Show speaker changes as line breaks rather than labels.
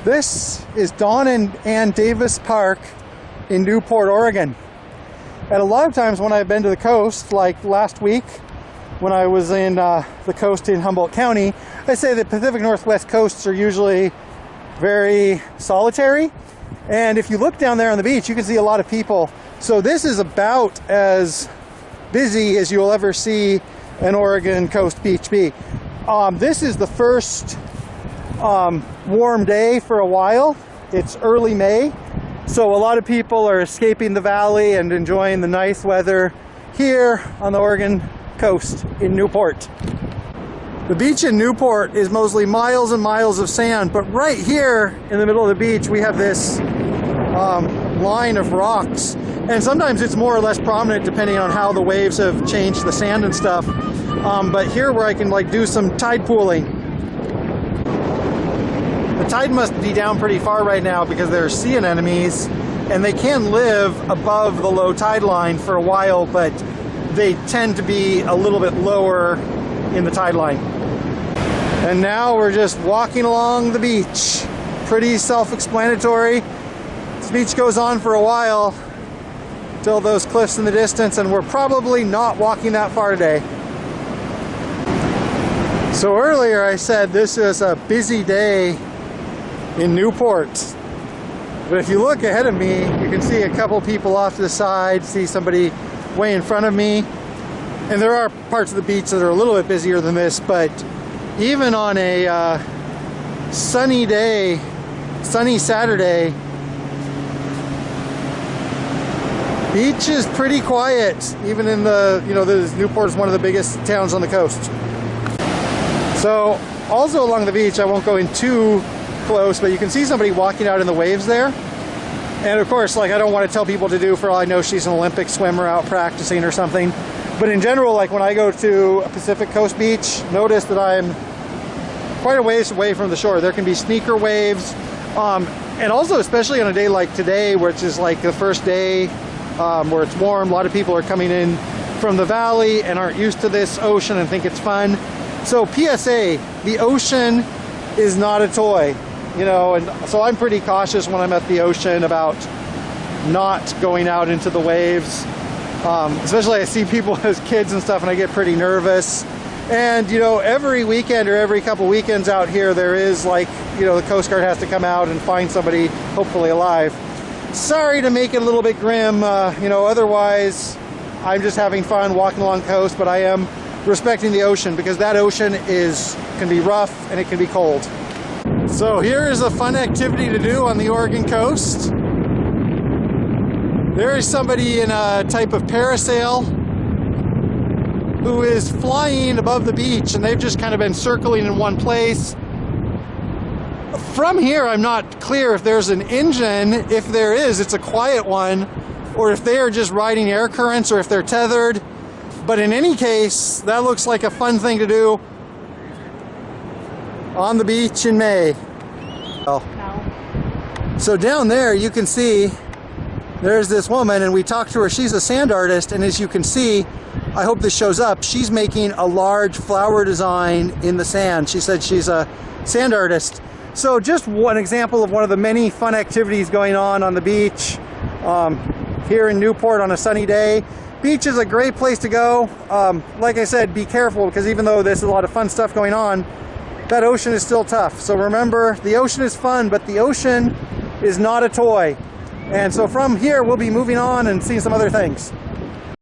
This is Don and Ann Davis Park in Newport, Oregon. And a lot of times when I've been to the coast, like last week when I was in the coast in Humboldt County, I say the Pacific Northwest coasts are usually very solitary. And if you look down there on the beach, you can see a lot of people. So this is about as busy as you'll ever see an Oregon coast beach be. This is the first warm day for a while. It's early May, so a lot of people are escaping the valley and enjoying the nice weather here on the Oregon coast in Newport. The beach in Newport is mostly miles and miles of sand, but right here in the middle of the beach we have this line of rocks, and sometimes it's more or less prominent depending on how the waves have changed the sand and stuff. But here where I can like do some tide pooling. The tide must be down pretty far right now because they're sea anemones and they can live above the low tide line for a while, but they tend to be a little bit lower in the tide line. And now we're just walking along the beach. Pretty self-explanatory. This beach goes on for a while till those cliffs in the distance, and we're probably not walking that far today. So earlier I said this is a busy day in Newport, but if you look ahead of me, you can see a couple people off to the side, see somebody way in front of me, and there are parts of the beach that are a little bit busier than this, but even on a sunny day, sunny Saturday, beach is pretty quiet, even in the, Newport is one of the biggest towns on the coast. So also along the beach, I won't go in too close, but you can see somebody walking out in the waves there. And of course, like, I don't want to tell people to do, for all I know she's an Olympic swimmer out practicing or something. But in general, like when I go to a Pacific Coast beach, notice that I'm quite a ways away from the shore. There can be sneaker waves. And also, especially on a day like today, which is like the first day where it's warm, a lot of people are coming in from the valley and aren't used to this ocean and think it's fun. So PSA, the ocean is not a toy. And so I'm pretty cautious when I'm at the ocean about not going out into the waves. Especially I see people as kids and stuff and I get pretty nervous. And every weekend or every couple weekends out here there is like, the Coast Guard has to come out and find somebody hopefully alive. Sorry to make it a little bit grim, otherwise I'm just having fun walking along the coast, but I am respecting the ocean because that ocean can be rough and it can be cold. So here is a fun activity to do on the Oregon coast. There is somebody in a type of parasail who is flying above the beach, and they've just kind of been circling in one place. From here, I'm not clear if there's an engine. If there is, it's a quiet one, or if they are just riding air currents, or if they're tethered. But in any case, that looks like a fun thing to do on the beach in May. No. So down there you can see there's this woman, and we talked to her. She's a sand artist, and as you can see, I hope this shows up, she's making a large flower design in the sand. She said she's a sand artist. So just one example of one of the many fun activities going on the beach here in Newport on a sunny day. Beach is a great place to go. Like I said, be careful, because even though there's a lot of fun stuff going on, that ocean is still tough. So remember, the ocean is fun, but the ocean is not a toy. And so from here, we'll be moving on and seeing some other things.